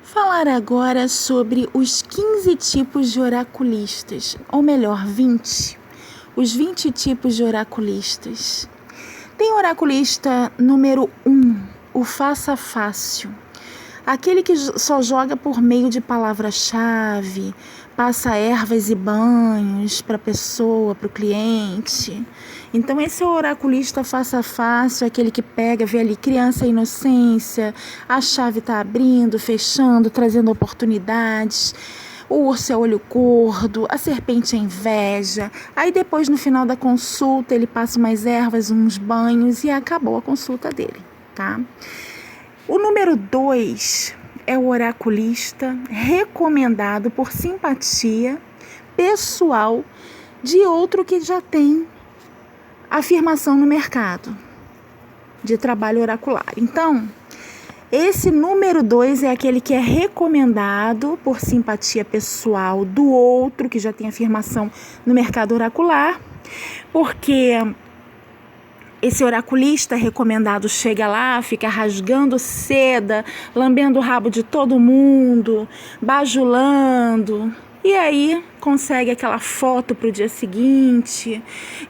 Falar agora sobre os 15 tipos de oraculistas, ou melhor, 20. Os 20 tipos de oraculistas. Tem o oraculista número 1, o faça fácil. Aquele que só joga por meio de palavra-chave, passa ervas e banhos para a pessoa, para o cliente. Então esse é o oraculista faça fácil, aquele que pega, vê ali criança inocência, a chave está abrindo, fechando, trazendo oportunidades. O urso é olho gordo, a serpente é inveja. Aí depois no final da consulta ele passa umas ervas, uns banhos e acabou a consulta dele, tá? O número 2 é o oraculista recomendado por simpatia pessoal de outro que já tem afirmação no mercado de trabalho oracular. Então, esse número 2 é aquele que é recomendado por simpatia pessoal do outro que já tem afirmação no mercado oracular, porque esse oraculista recomendado chega lá, fica rasgando seda, lambendo o rabo de todo mundo, bajulando, e aí consegue aquela foto para o dia seguinte,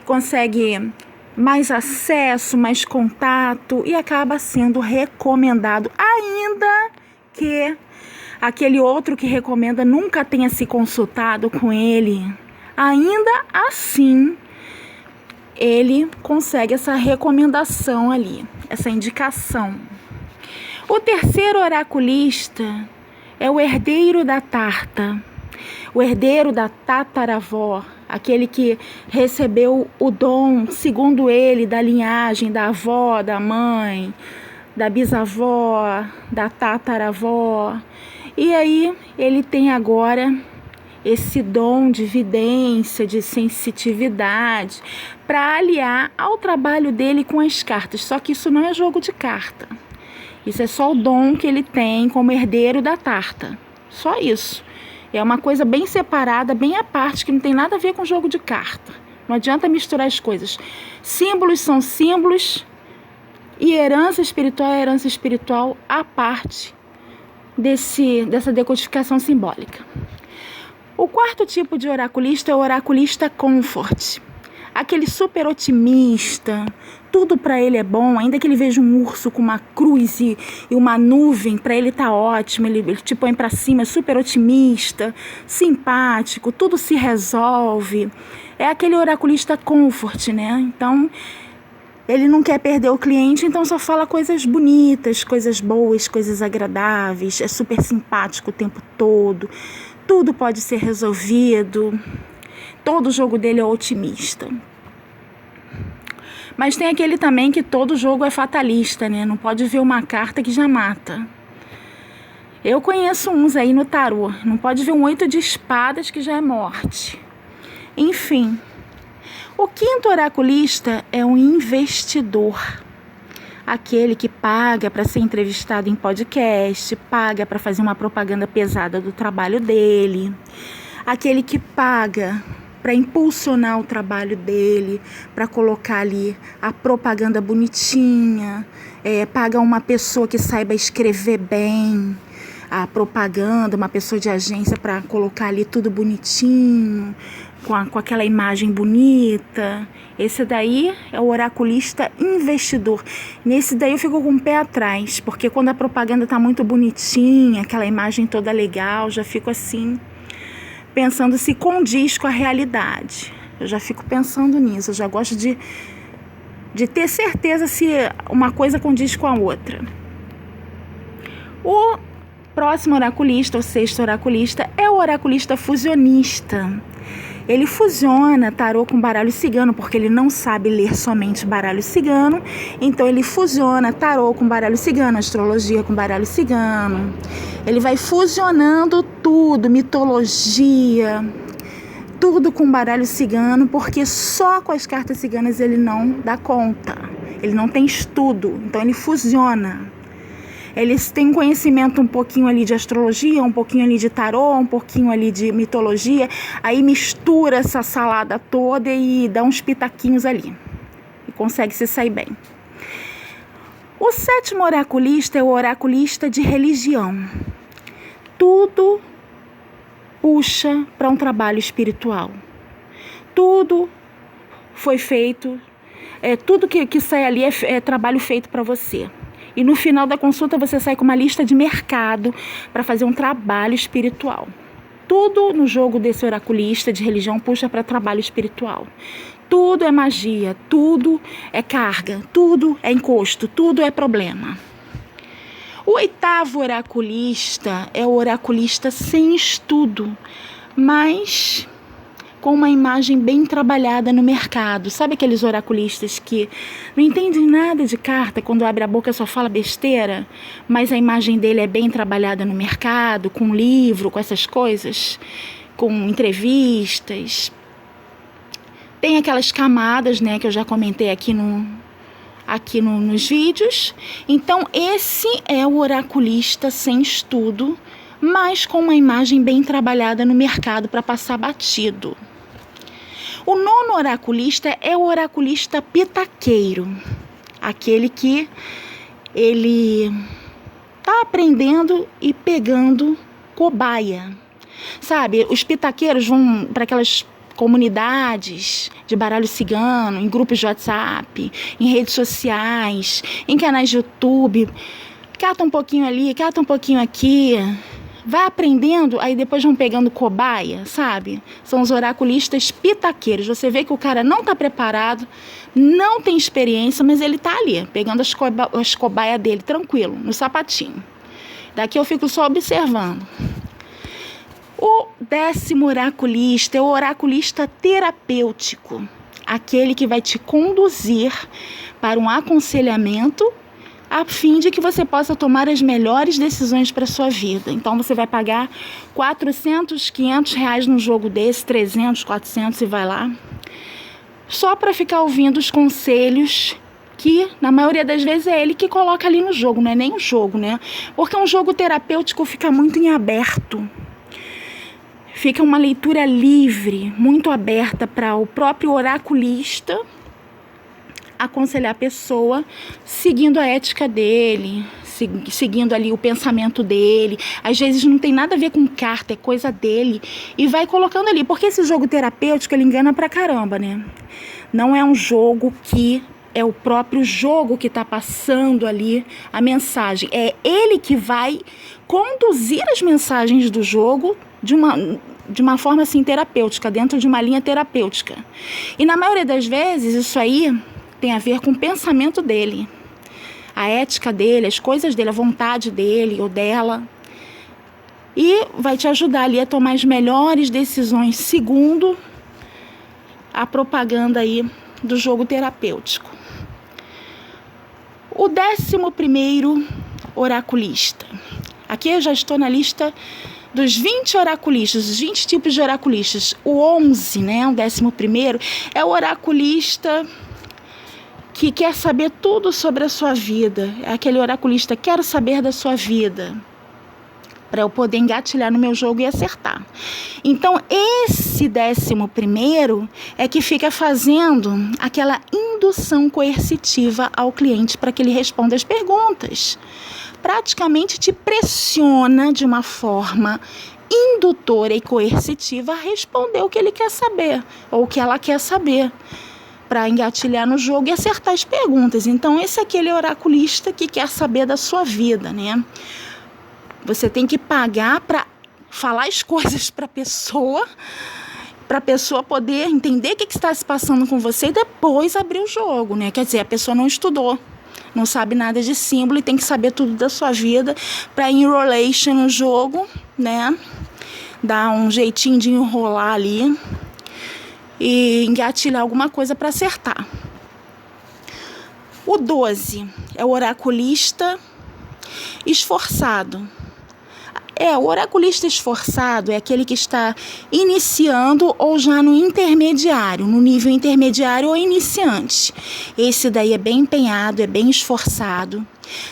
consegue mais acesso, mais contato e acaba sendo recomendado, ainda que aquele outro que recomenda nunca tenha se consultado com ele. Ainda assim, ele consegue essa recomendação ali, essa indicação. O terceiro oraculista é o herdeiro da tarta, o herdeiro da tataravó, aquele que recebeu o dom, segundo ele, da linhagem da avó, da mãe, da bisavó, da tataravó. E aí ele tem agora esse dom de vidência, de sensitividade, para aliar ao trabalho dele com as cartas. Só que isso não é jogo de carta. Isso é só o dom que ele tem como herdeiro da tarta. Só isso. É uma coisa bem separada, bem à parte, que não tem nada a ver com jogo de carta. Não adianta misturar as coisas. Símbolos são símbolos e herança espiritual é herança espiritual à parte dessa decodificação simbólica. O quarto tipo de oraculista é o oraculista comfort. Aquele super otimista, tudo para ele é bom, ainda que ele veja um urso com uma cruz e uma nuvem, para ele tá ótimo, ele te põe para cima, é super otimista, simpático, tudo se resolve. É aquele oraculista comfort, né? Então, ele não quer perder o cliente, então só fala coisas bonitas, coisas boas, coisas agradáveis, é super simpático o tempo todo. Tudo pode ser resolvido, todo jogo dele é otimista. Mas tem aquele também que todo jogo é fatalista, né? Não pode ver uma carta que já mata. Eu conheço uns aí no tarô, não pode ver um 8 de espadas que já é morte. Enfim, o quinto oraculista é um investidor. Aquele que paga para ser entrevistado em podcast, paga para fazer uma propaganda pesada do trabalho dele, aquele que paga para impulsionar o trabalho dele, para colocar ali a propaganda bonitinha, paga uma pessoa que saiba escrever bem a propaganda, uma pessoa de agência para colocar ali tudo bonitinho, com aquela imagem bonita. Esse daí é o oraculista investidor. Nesse daí eu fico com o pé atrás, porque quando a propaganda está muito bonitinha, aquela imagem toda legal, já fico assim, pensando se condiz com a realidade. Eu já fico pensando nisso, eu já gosto de ter certeza se uma coisa condiz com a outra. O próximo oraculista, o sexto oraculista, é o oraculista fusionista. Ele fusiona tarô com baralho cigano, porque ele não sabe ler somente baralho cigano. Então ele fusiona tarô com baralho cigano, astrologia com baralho cigano. Ele vai fusionando tudo, mitologia, tudo com baralho cigano, porque só com as cartas ciganas ele não dá conta. Ele não tem estudo, então ele fusiona. Eles têm conhecimento um pouquinho ali de astrologia, um pouquinho ali de tarô, um pouquinho ali de mitologia. Aí mistura essa salada toda e dá uns pitaquinhos ali. E consegue se sair bem. O sétimo oraculista é o oraculista de religião. tudo puxa para um trabalho espiritual. Tudo foi feito, tudo que sai ali é trabalho feito para você. E no final da consulta você sai com uma lista de mercado para fazer um trabalho espiritual. Tudo no jogo desse oraculista de religião puxa para trabalho espiritual. Tudo é magia, tudo é carga, tudo é encosto, tudo é problema. O 8º oraculista é o oraculista sem estudo, mas com uma imagem bem trabalhada no mercado. Sabe aqueles oraculistas que não entendem nada de carta, quando abre a boca só fala besteira, mas a imagem dele é bem trabalhada no mercado, com livro, com essas coisas, com entrevistas. Tem aquelas camadas, né, que eu já comentei aqui nos vídeos. Então, esse é o oraculista sem estudo, mas com uma imagem bem trabalhada no mercado para passar batido. O 9º oraculista é o oraculista pitaqueiro, aquele que ele está aprendendo e pegando cobaia. Sabe, os pitaqueiros vão para aquelas comunidades de baralho cigano, em grupos de WhatsApp, em redes sociais, em canais de YouTube, cata um pouquinho ali, cata um pouquinho aqui, vai aprendendo, aí depois vão pegando cobaia, sabe? São os oraculistas pitaqueiros. Você vê que o cara não está preparado, não tem experiência, mas ele está ali, pegando as cobaias dele, tranquilo, no sapatinho. Daqui eu fico só observando. O 10º oraculista é o oraculista terapêutico, aquele que vai te conduzir para um aconselhamento a fim de que você possa tomar as melhores decisões para a sua vida. Então você vai pagar 400, 500 reais num jogo desse, 300, 400 e vai lá, só para ficar ouvindo os conselhos que, na maioria das vezes, é ele que coloca ali no jogo, não é nem o jogo, né? Porque um jogo terapêutico fica muito em aberto. Fica uma leitura livre, muito aberta para o próprio oraculista aconselhar a pessoa seguindo a ética dele, seguindo ali o pensamento dele. Às vezes não tem nada a ver com carta, é coisa dele. E vai colocando ali, porque esse jogo terapêutico ele engana pra caramba, né? Não é um jogo que é o próprio jogo que está passando ali a mensagem. É ele que vai conduzir as mensagens do jogo de uma forma assim terapêutica, dentro de uma linha terapêutica. E na maioria das vezes isso aí tem a ver com o pensamento dele, a ética dele, as coisas dele, a vontade dele ou dela. E vai te ajudar ali a tomar as melhores decisões segundo a propaganda aí do jogo terapêutico. O 11º oraculista. Aqui eu já estou na lista dos 20 oraculistas, os 20 tipos de oraculistas. O 11, né, o 11º, é o oraculista que quer saber tudo sobre a sua vida. É aquele oraculista, quero saber da sua vida, para eu poder engatilhar no meu jogo e acertar. Então, esse 11º é que fica fazendo aquela indução coercitiva ao cliente para que ele responda as perguntas. Praticamente te pressiona de uma forma indutora e coercitiva a responder o que ele quer saber, ou o que ela quer saber, para engatilhar no jogo e acertar as perguntas. Então, esse é aquele oraculista que quer saber da sua vida, né? Você tem que pagar para falar as coisas para a pessoa poder entender o que está se passando com você e depois abrir o jogo, né? Quer dizer, a pessoa não estudou, não sabe nada de símbolo e tem que saber tudo da sua vida para enrolation no jogo, né? Dar um jeitinho de enrolar ali e engatilhar alguma coisa para acertar. O 12 é o oraculista esforçado. O oraculista esforçado é aquele que está iniciando ou já no intermediário, no nível intermediário ou iniciante. Esse daí é bem empenhado, é bem esforçado.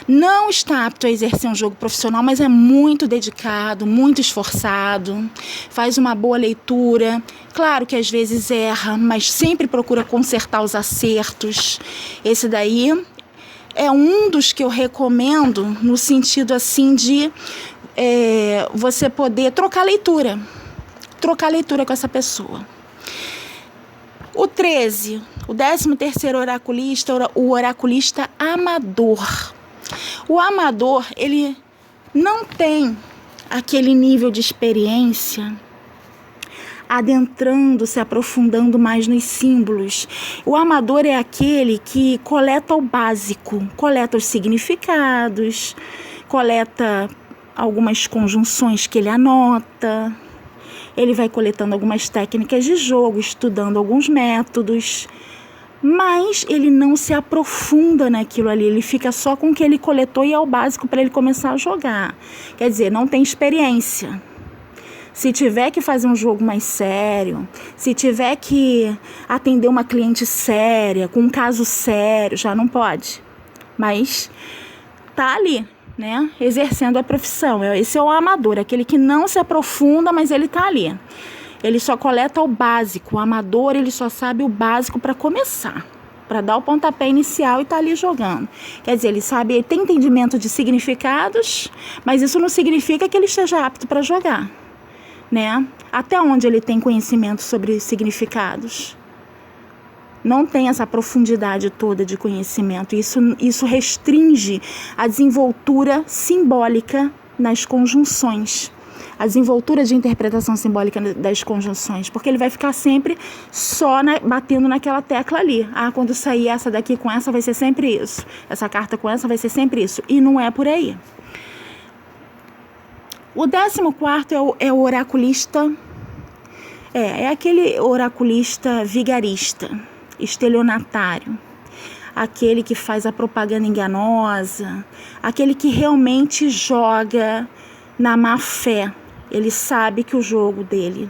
Não está apto a exercer um jogo profissional, mas é muito dedicado, muito esforçado, faz uma boa leitura. Claro que às vezes erra, mas sempre procura consertar os acertos. Esse daí é um dos que eu recomendo no sentido assim de você poder trocar leitura com essa pessoa. O 13, o 13º oraculista, o oraculista amador. O amador, ele não tem aquele nível de experiência adentrando, se aprofundando mais nos símbolos. O amador é aquele que coleta o básico, coleta os significados, coleta algumas conjunções que ele anota, ele vai coletando algumas técnicas de jogo, estudando alguns métodos, mas ele não se aprofunda naquilo ali, ele fica só com o que ele coletou e é o básico para ele começar a jogar. Quer dizer, não tem experiência. Se tiver que fazer um jogo mais sério, se tiver que atender uma cliente séria, com um caso sério, já não pode. Mas tá ali, né, exercendo a profissão. Esse é o amador, aquele que não se aprofunda, mas ele tá ali. Ele só coleta o básico. O amador, ele só sabe o básico para começar, para dar o pontapé inicial e tá ali jogando. Quer dizer, ele tem entendimento de significados, mas isso não significa que ele esteja apto para jogar, né? Até onde ele tem conhecimento sobre significados? Não tem essa profundidade toda de conhecimento. Isso restringe a desenvoltura simbólica nas conjunções, a desenvoltura de interpretação simbólica das conjunções, porque ele vai ficar sempre só batendo naquela tecla ali. Quando sair essa daqui com essa vai ser sempre isso, essa carta com essa vai ser sempre isso, e não é por aí. O 14º é o oraculista, é aquele oraculista vigarista, estelionatário, aquele que faz a propaganda enganosa, aquele que realmente joga na má fé. Ele sabe que o jogo dele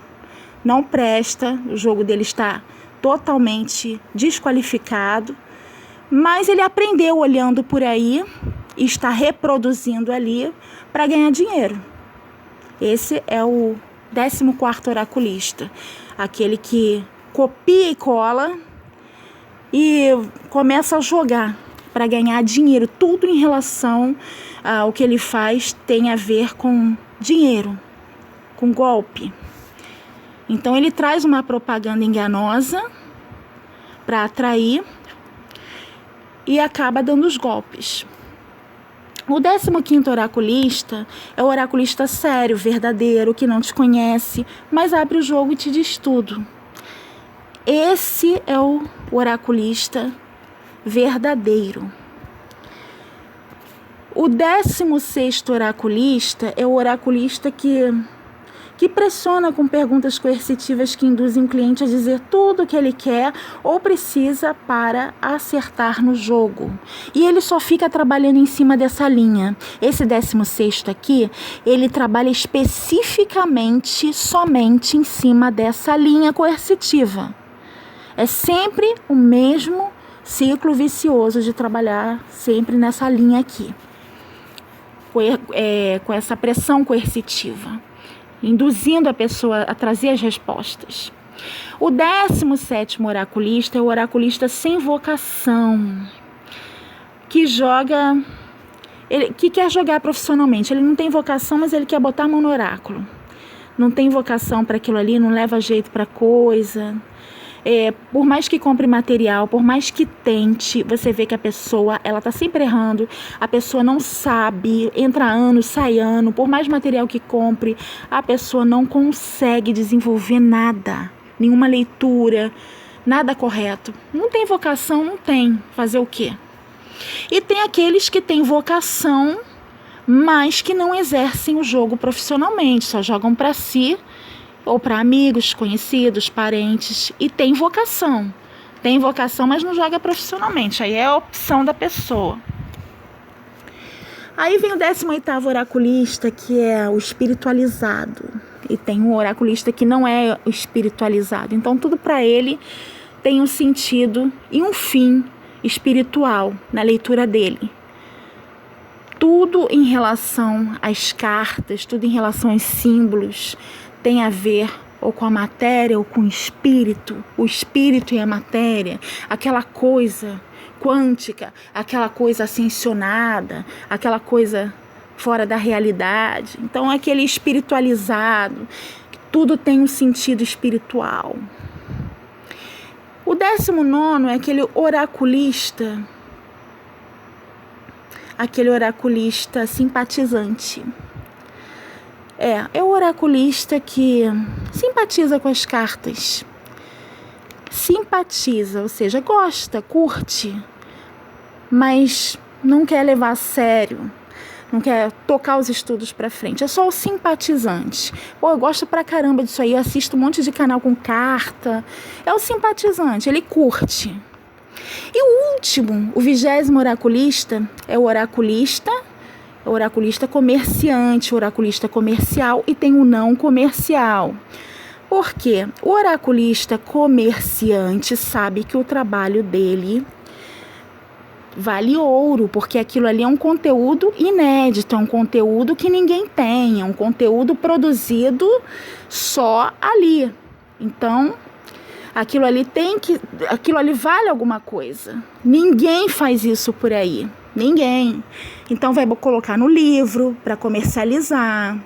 não presta, o jogo dele está totalmente desqualificado, mas ele aprendeu olhando por aí e está reproduzindo ali para ganhar dinheiro. Esse é o 14º oraculista, aquele que copia e cola e começa a jogar para ganhar dinheiro. Tudo em relação ao que ele faz tem a ver com dinheiro, com golpe. Então ele traz uma propaganda enganosa para atrair e acaba dando os golpes. O 15º oraculista é o oraculista sério, verdadeiro, que não te conhece, mas abre o jogo e te diz tudo. Esse é o oraculista verdadeiro. O 16º oraculista é o oraculista que pressiona com perguntas coercitivas que induzem o cliente a dizer tudo o que ele quer ou precisa para acertar no jogo. E ele só fica trabalhando em cima dessa linha. Esse 16º aqui, ele trabalha especificamente somente em cima dessa linha coercitiva. É sempre o mesmo ciclo vicioso de trabalhar sempre nessa linha aqui, com essa pressão coercitiva, induzindo a pessoa a trazer as respostas. O 17º oraculista é o oraculista sem vocação, que quer jogar profissionalmente. Ele não tem vocação, mas ele quer botar a mão no oráculo. Não tem vocação para aquilo ali, não leva jeito para coisa. Por mais que compre material, por mais que tente, você vê que a pessoa, ela está sempre errando, a pessoa não sabe, entra ano, sai ano, por mais material que compre, a pessoa não consegue desenvolver nada, nenhuma leitura, nada correto. Não tem vocação, não tem, fazer o quê? E tem aqueles que têm vocação, mas que não exercem o jogo profissionalmente, só jogam para si, ou para amigos, conhecidos, parentes, e tem vocação, mas não joga profissionalmente, aí é a opção da pessoa. Aí vem o 18º oraculista, que é o espiritualizado, e tem um oraculista que não é o espiritualizado, então tudo para ele tem um sentido e um fim espiritual na leitura dele. Tudo em relação às cartas, tudo em relação aos símbolos, tem a ver ou com a matéria ou com o espírito e a matéria, aquela coisa quântica, aquela coisa ascensionada, aquela coisa fora da realidade. Então, aquele espiritualizado, que tudo tem um sentido espiritual. O 19º é aquele oraculista simpatizante. É o oraculista que simpatiza com as cartas. Simpatiza, ou seja, gosta, curte, mas não quer levar a sério, não quer tocar os estudos para frente. É só o simpatizante. Pô, eu gosto pra caramba disso aí, eu assisto um monte de canal com carta. É o simpatizante, ele curte. E o último, o 20º oraculista, é o oraculista comerciante, o oraculista comercial, e tem o não comercial. Por quê? O oraculista comerciante sabe que o trabalho dele vale ouro, porque aquilo ali é um conteúdo inédito, é um conteúdo que ninguém tem, é um conteúdo produzido só ali. Então, aquilo ali vale alguma coisa. Ninguém faz isso por aí, ninguém. Então vai colocar no livro para comercializar,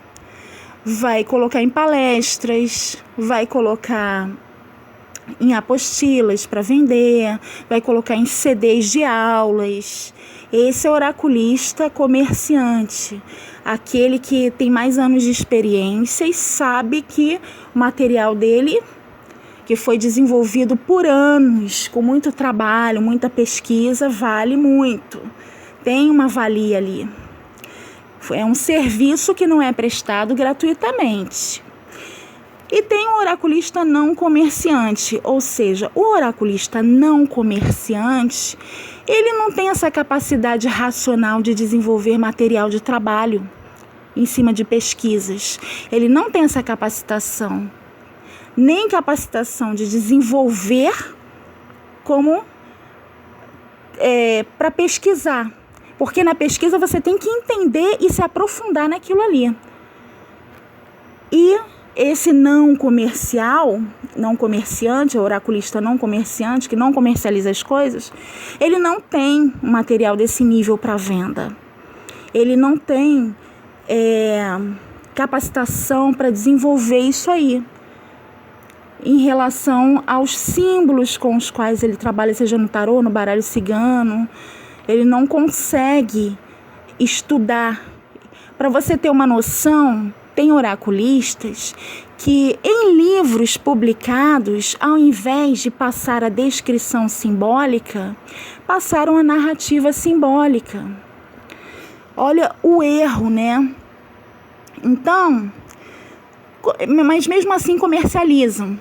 vai colocar em palestras, vai colocar em apostilas para vender, vai colocar em CDs de aulas. Esse é o oraculista comerciante, aquele que tem mais anos de experiência e sabe que o material dele, que foi desenvolvido por anos, com muito trabalho, muita pesquisa, vale muito. Tem uma valia ali. É um serviço que não é prestado gratuitamente. E tem o oraculista não comerciante, ou seja, o oraculista não comerciante, ele não tem essa capacidade racional de desenvolver material de trabalho em cima de pesquisas. Ele não tem essa capacitação, nem capacitação de desenvolver como para pesquisar. Porque na pesquisa você tem que entender e se aprofundar naquilo ali. E esse não comerciante, o oraculista não comerciante, que não comercializa as coisas, ele não tem um material desse nível para venda. Ele não tem capacitação para desenvolver isso aí. Em relação aos símbolos com os quais ele trabalha, seja no tarô, no baralho cigano, ele não consegue estudar. Para você ter uma noção, tem oraculistas que em livros publicados, ao invés de passar a descrição simbólica, passaram a narrativa simbólica. Olha o erro, né? Então, mas mesmo assim comercializam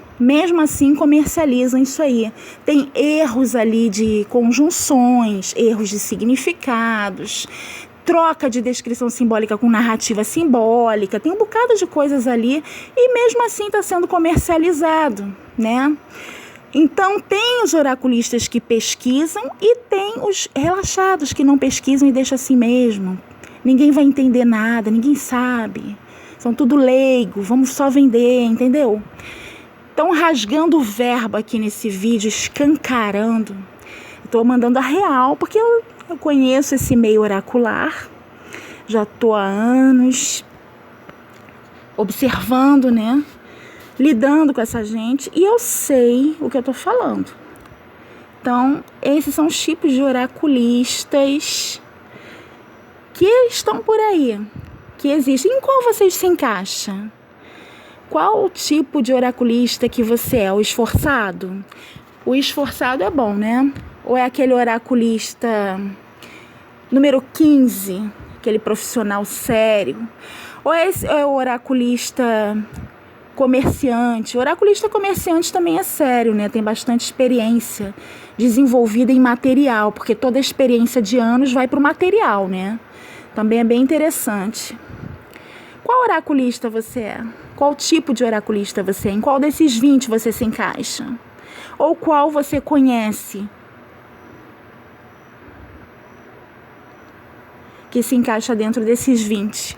isso aí. Tem erros ali de conjunções, erros de significados, troca de descrição simbólica com narrativa simbólica, tem um bocado de coisas ali e mesmo assim está sendo comercializado, né? Então tem os oraculistas que pesquisam e tem os relaxados que não pesquisam e deixam assim mesmo. Ninguém vai entender nada, ninguém sabe. São tudo leigo, vamos só vender, entendeu? Estão rasgando o verbo aqui nesse vídeo, escancarando. Estou mandando a real, porque eu conheço esse meio oracular. Já estou há anos observando, né? Lidando com essa gente. E eu sei o que eu estou falando. Então, esses são os tipos de oraculistas que estão por aí, que existem. Em qual você se encaixa? Qual o tipo de oraculista que você é? O esforçado? O esforçado é bom, né? Ou é aquele oraculista número 15, aquele profissional sério? Ou é o oraculista comerciante? O oraculista comerciante também é sério, né? Tem bastante experiência desenvolvida em material, porque toda a experiência de anos vai para o material, né? Também é bem interessante. Qual oraculista você é? Qual tipo de oraculista você é? Em qual desses 20 você se encaixa? Ou qual você conhece que se encaixa dentro desses 20?